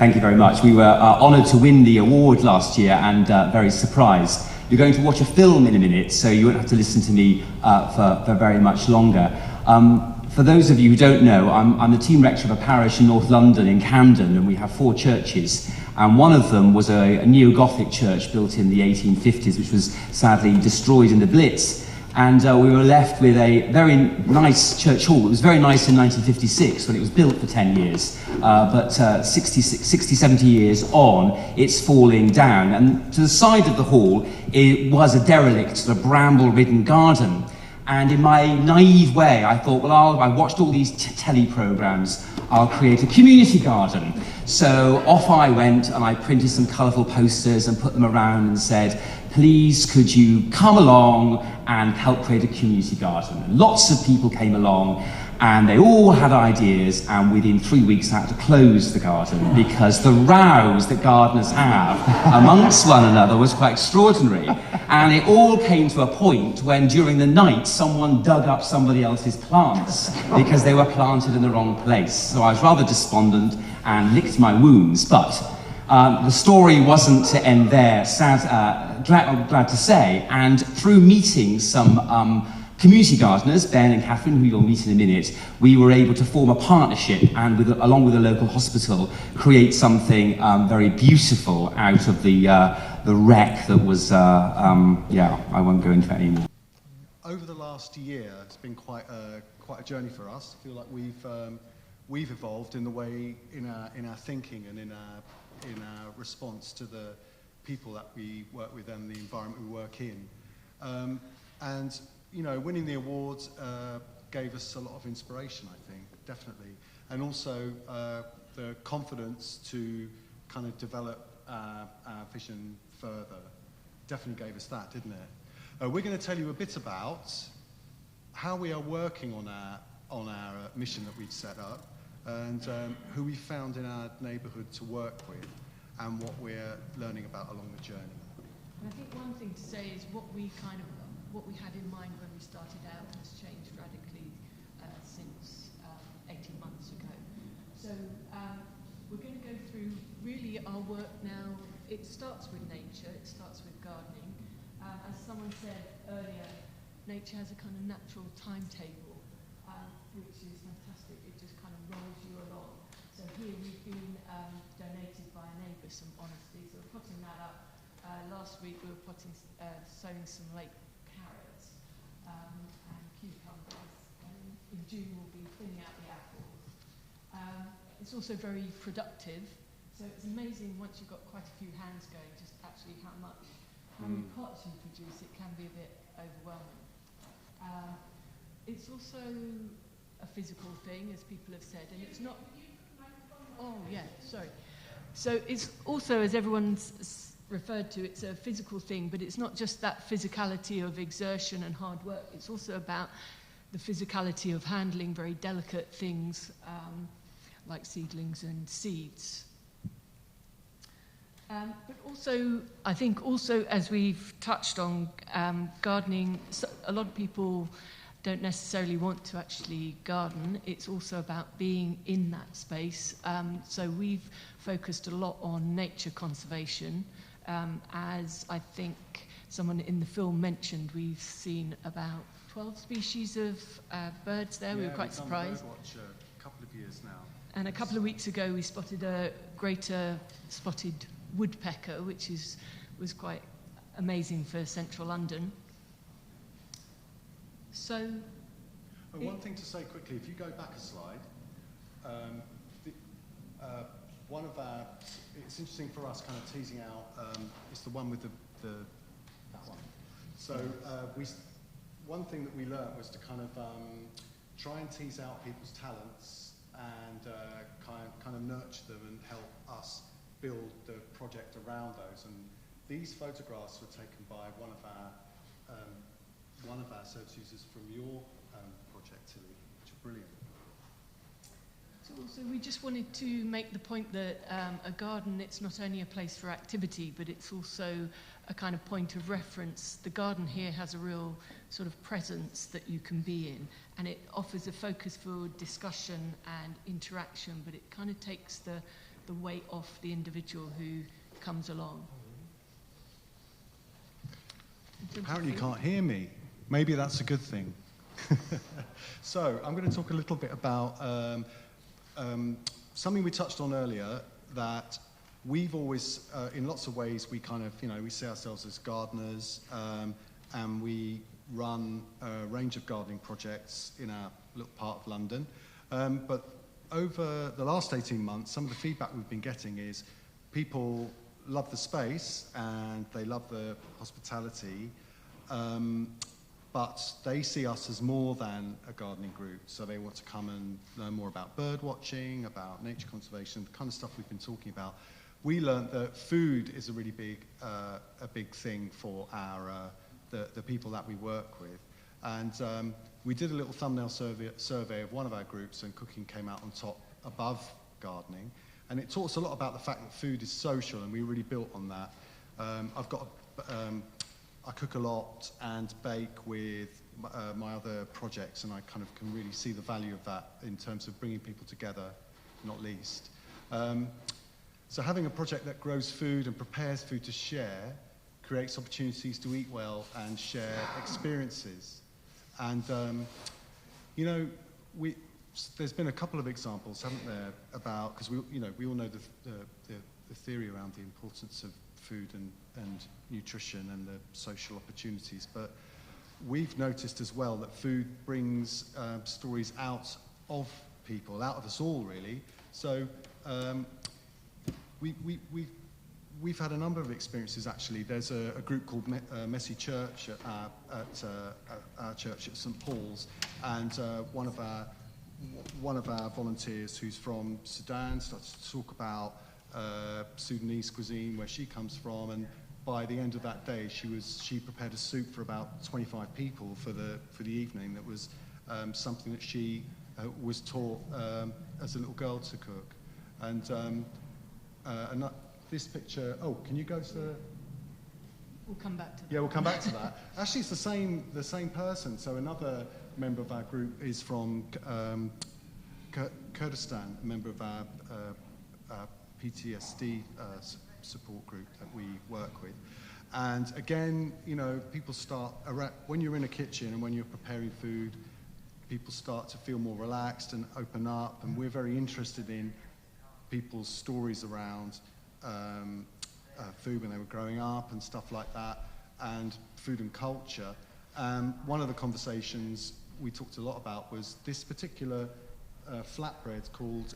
Thank you very much. We were honoured to win the award last year and very surprised. You're going to watch a film in a minute, so you won't have to listen to me for very much longer. For those of you who don't know, I'm the team rector of a parish in North London, in Camden, and we have 4 churches. And one of them was a neo-Gothic church built in the 1850s, which was sadly destroyed in the Blitz. And we were left with a very nice church hall. It was very nice in 1956 when it was built for 10 years. But 60, 70 years on, it's falling down. And to the side of the hall, it was a derelict, sort of bramble-ridden garden. And in my naive way, I thought, well, I watched all these telly programs, I'll create a community garden. So off I went and I printed some colourful posters and put them around and said, please could you come along and help create a community garden? And lots of people came along and they all had ideas, and within 3 weeks I had to close the garden because the rows that gardeners have amongst one another was quite extraordinary. And it all came to a point when during the night someone dug up somebody else's plants because they were planted in the wrong place. So I was rather despondent and licked my wounds, but the story wasn't to end there, glad to say, and through meeting some community gardeners, Ben and Catherine, who you'll meet in a minute, we were able to form a partnership and, along with the local hospital, create something very beautiful out of the wreck that was, yeah, I won't go into it anymore. Over the last year, it's been quite a journey for us. I feel like we've evolved in the way, in our thinking and in our response to the people that we work with and the environment we work in. And, you know, winning the awards gave us a lot of inspiration, I think, definitely. And also the confidence to kind of develop our vision further. Definitely gave us that, didn't it? We're going to tell you a bit about how we are working on our mission that we've set up, and who we found in our neighbourhood to work with, and what we're learning about along the journey. And I think one thing to say is what we had in mind when we started out has changed radically since 18 months ago. So we're going to go through really our work now. It starts with nature, it starts with gardening. As someone said earlier, nature has a kind of natural timetable, which is fantastic. It just kind of rolls you along. So here we've been donated by a neighbour some honesty, so we're putting that up. Last week we were sowing some late carrots and cucumbers, and in June we'll be thinning out the apples. It's also very productive, so it's amazing once you've got quite a few hands going, just actually how many pots you produce. It can be a bit overwhelming. It's also a physical thing, as people have said, and it's not... Oh, yeah, sorry. So it's also, as everyone's referred to, it's a physical thing, but it's not just that physicality of exertion and hard work. It's also about the physicality of handling very delicate things like seedlings and seeds. But also, I think also, as we've touched on, gardening, a lot of people don't necessarily want to actually garden. It's also about being in that space. So we've focused a lot on nature conservation. As I think someone in the film mentioned, we've seen about 12 species of birds there. We were quite surprised. We've done a couple of years now. And a couple of weeks ago we spotted a greater spotted woodpecker, which was quite amazing for central London. So... one thing to say quickly, if you go back a slide, one of our, it's interesting for us kind of teasing out, it's the one with that one. So one thing that we learned was to kind of try and tease out people's talents and kind of nurture them and help us build the project around those. And these photographs were taken by one of our service users from your project, Tilly, which are brilliant. So we just wanted to make the point that a garden, it's not only a place for activity, but it's also a kind of point of reference. The garden here has a real sort of presence that you can be in, and it offers a focus for discussion and interaction, but it kind of takes the the weight off the individual who comes along. Apparently you can't hear me. Maybe that's a good thing. So I'm going to talk a little bit about something we touched on earlier, that we've always, in lots of ways, we kind of, we see ourselves as gardeners, and we run a range of gardening projects in our little part of London. But over the last 18 months, some of the feedback we've been getting is people love the space and they love the hospitality, but they see us as more than a gardening group. So they want to come and learn more about bird watching, about nature conservation, the kind of stuff we've been talking about. We learned that food is a really big thing for our the people that we work with. And we did a little thumbnail survey of one of our groups, and cooking came out on top above gardening. And it taught us a lot about the fact that food is social, and we really built on that. I cook a lot and bake with my other projects, and I kind of can really see the value of that in terms of bringing people together, not least. So having a project that grows food and prepares food to share creates opportunities to eat well and share experiences. And, there's been a couple of examples, haven't there, about, because we all know the theory around the importance of food and nutrition and the social opportunities, but we've noticed as well that food brings stories out of people, out of us all, really. So we've had a number of experiences, actually. There's a group called Messy Church at our church at St. Paul's, and one of our volunteers who's from Sudan started to talk about Sudanese cuisine, where she comes from, and by the end of that day she prepared a soup for about 25 people for the evening. That was something that she was taught as a little girl to cook. And this picture, can you go to the... We'll come back to that. Yeah, we'll come back to that. Actually, it's the same person. So another member of our group is from Kurdistan, a member of our PTSD support group that we work with. And again, people start, when you're in a kitchen and when you're preparing food, people start to feel more relaxed and open up, and we're very interested in people's stories around food when they were growing up and stuff like that, and food and culture. One of the conversations we talked a lot about was this particular flatbread called,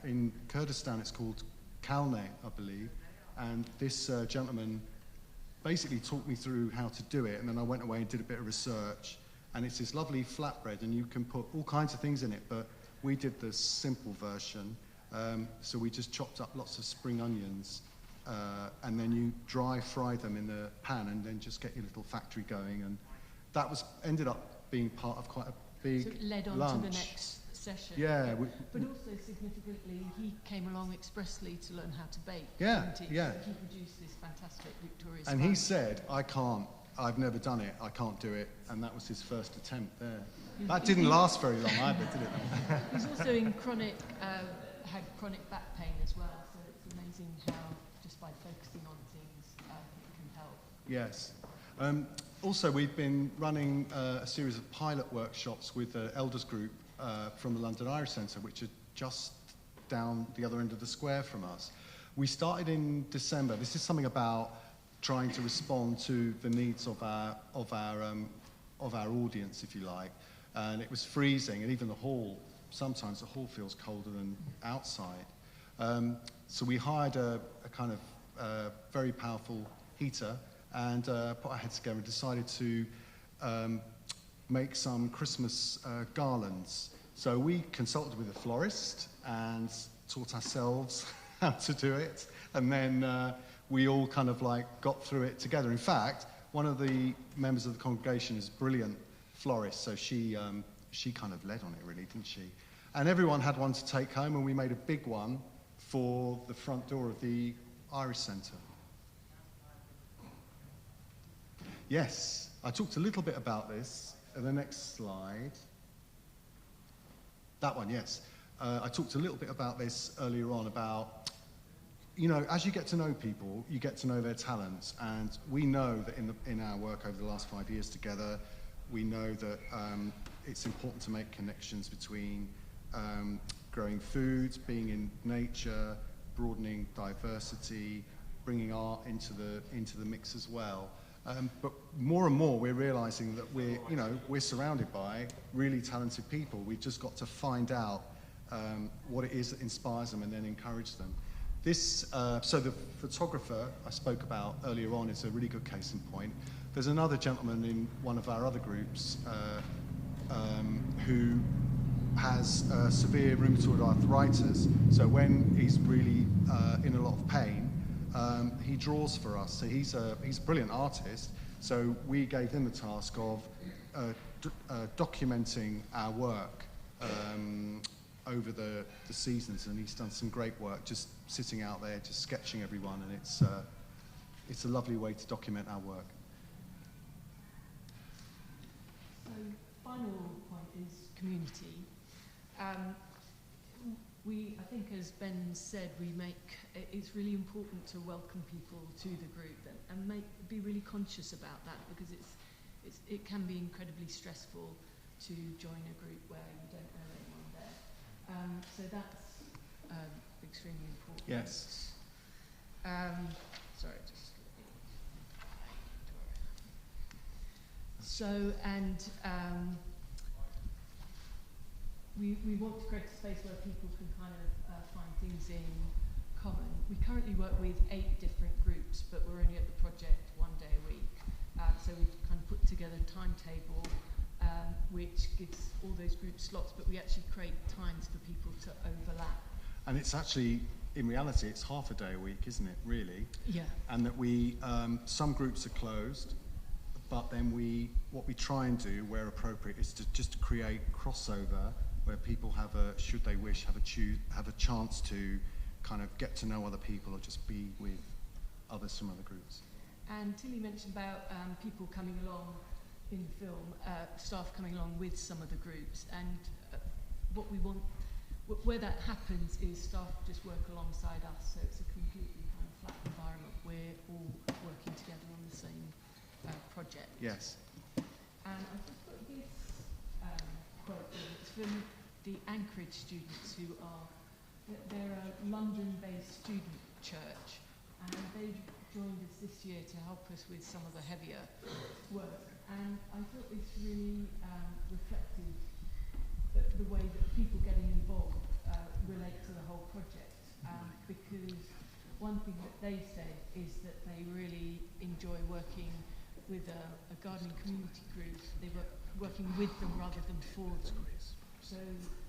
in Kurdistan it's called kalne, I believe, and this gentleman basically taught me through how to do it, and then I went away and did a bit of research, and it's this lovely flatbread, and you can put all kinds of things in it, but we did the simple version. So we just chopped up lots of spring onions, and then you dry fry them in the pan, and then just get your little factory going. And that ended up being part of quite a big lunch. So it led on to the next session. Yeah. But also significantly, he came along expressly to learn how to bake. Yeah, didn't he? yeah. So he produced this fantastic Victoria's And sponge. he said, I've never done it, I can't do it. And that was his first attempt there. That didn't last very long either, did it? He's also in had chronic back pain as well, so it's amazing how just by focusing on things it can help. Yes. Also, we've been running a series of pilot workshops with the elders group from the London Irish Centre, which are just down the other end of the square from us. We started in December. This is something about trying to respond to the needs of our audience, if you like. And it was freezing, and even sometimes the hall feels colder than outside. So we hired a kind of very powerful heater and put our heads together and decided to make some Christmas garlands. So we consulted with a florist and taught ourselves how to do it. And then we all kind of got through it together. In fact, one of the members of the congregation is a brilliant florist, so she kind of led on it, really, didn't she? And everyone had one to take home, and we made a big one for the front door of the Irish Centre. Yes, I talked a little bit about this in the next slide. That one, yes. I talked a little bit about this earlier on, about you know, as you get to know people, you get to know their talents, and we know that in our work over the last 5 years together, we know that it's important to make connections between growing foods, being in nature, broadening diversity, bringing art into the mix as well. But more and more, we're realising that we're surrounded by really talented people. We've just got to find out what it is that inspires them and then encourage them. So the photographer I spoke about earlier on is a really good case in point. There's another gentleman in one of our other groups who has severe rheumatoid arthritis. So when he's really in a lot of pain, he draws for us. So he's a brilliant artist. So we gave him the task of documenting our work over the seasons, and he's done some great work just sitting out there, just sketching everyone, and it's a lovely way to document our work. So, final point is community. I think, as Ben said, it's really important to welcome people to the group and be really conscious about that, because it can be incredibly stressful to join a group where you don't know anyone there. So that's extremely important. Yes. Sorry, just. So, and we want to create a space where people can kind of find things in common. We currently work with 8 different groups, but we're only at the project 1 day a week. So we've kind of put together a timetable which gives all those group slots, but we actually create times for people to overlap. And it's actually, in reality, it's half a day a week, isn't it, really? Yeah. And that some groups are closed, but then what we try and do, where appropriate, is to just create crossover where people should they wish, have a chance to kind of get to know other people or just be with others from other groups. And Tilly mentioned about people coming along in the film, staff coming along with some of the groups, and what we want, where that happens, is staff just work alongside us, so it's a completely kind of flat environment. We're all working together on the same project. Yes. And I've just got this quote. It's from the Anchorage students, they're a London-based student church, and they've joined us this year to help us with some of the heavier work. And I thought this really reflected the way that people getting involved relate to the whole project, because one thing that they say is that they really enjoy working with a gardening community group. They work working with them rather than for them. So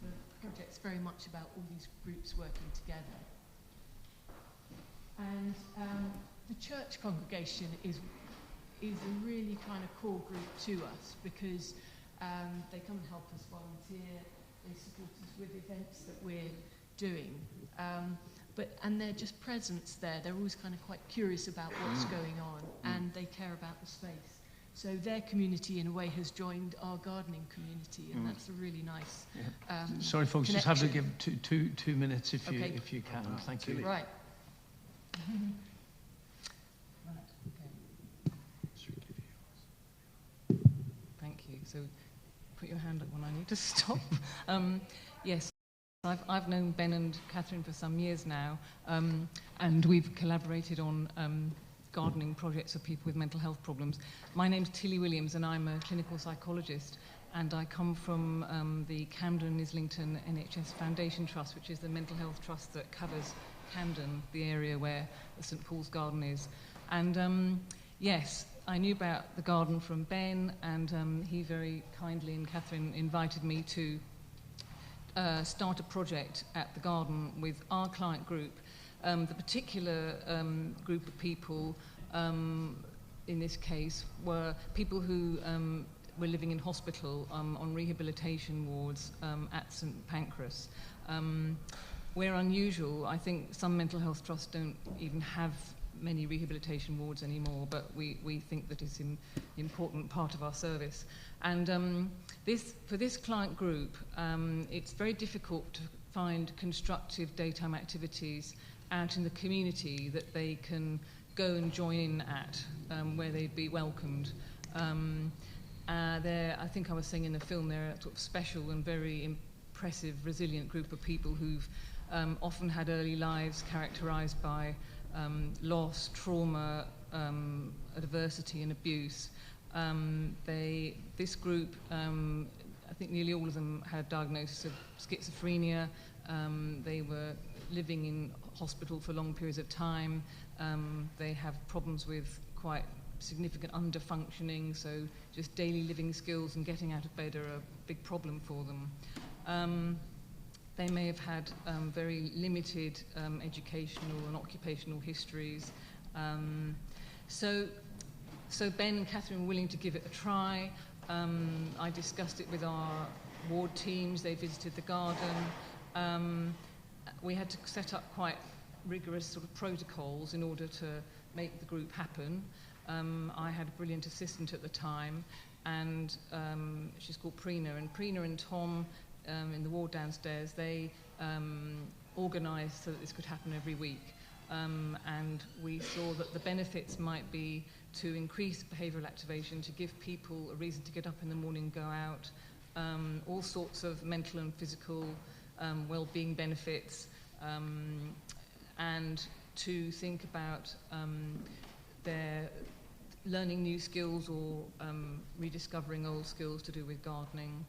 the project's very much about all these groups working together. And the church congregation is a really kind of core group to us, because they come and help us volunteer, they support us with events that we're doing. And they're just presence there. They're always kind of quite curious about what's going on, and they care about the space. So their community, in a way, has joined our gardening community, and that's a really nice Sorry, folks, connection. just have to give two minutes if you can. Oh, Thank you. Right. Thank you. So put your hand up when I need to stop. Yes, I've known Ben and Catherine for some years now, and we've collaborated on gardening projects for people with mental health problems. My name's Tilly Williams, and I'm a clinical psychologist, and I come from the Camden Islington NHS Foundation Trust, which is the mental health trust that covers Camden, the area where the St Paul's Garden is. And yes, I knew about the garden from Ben, and he very kindly, and Catherine, invited me to start a project at the garden with our client group. The particular group of people in this case were people who were living in hospital on rehabilitation wards at St Pancras. We're unusual. I think some mental health trusts don't even have many rehabilitation wards anymore, but we think that it's an important part of our service. And for this client group, it's very difficult to find constructive daytime activities out in the community that they can go and join in at, where they'd be welcomed. I think I was saying in the film, they're a sort of special and very impressive, resilient group of people who've often had early lives characterised by loss, trauma, adversity and abuse. This group, I think nearly all of them had a diagnosis of schizophrenia. They were living in hospital for long periods of time. They have problems with quite significant underfunctioning, so just daily living skills and getting out of bed are a big problem for them. They may have had very limited educational and occupational histories. So Ben and Catherine were willing to give it a try. I discussed it with our ward teams. They visited the garden. We had to set up quite rigorous sort of protocols in order to make the group happen. I had a brilliant assistant at the time, and she's called Prina. And Prina and Tom in the ward downstairs, they organised so that this could happen every week. And we saw that the benefits might be to increase behavioural activation, to give people a reason to get up in the morning, go out, all sorts of mental and physical well-being benefits, and to think about their learning new skills or rediscovering old skills to do with gardening.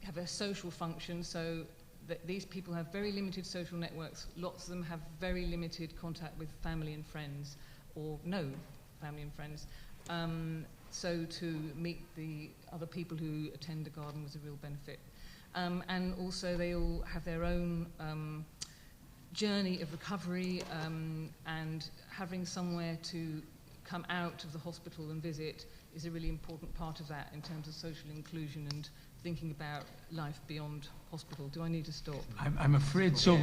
Have a social function, so that these people have very limited social networks. Lots of them have very limited contact with family and friends, or no family and friends. So to meet the other people who attend the garden was a real benefit. And also they all have their own journey of recovery, and having somewhere to come out of the hospital and visit is a really important part of that in terms of social inclusion and thinking about life beyond hospital. Do I need to stop? I'm afraid so.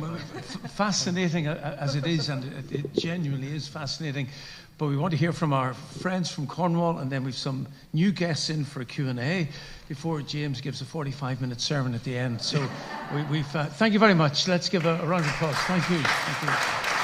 Fascinating as it is, and it genuinely is fascinating. But we want to hear from our friends from Cornwall, and then we've some new guests in for a Q&A before James gives a 45-minute sermon at the end. So thank you very much. Let's give a round of applause. Thank you. Thank you.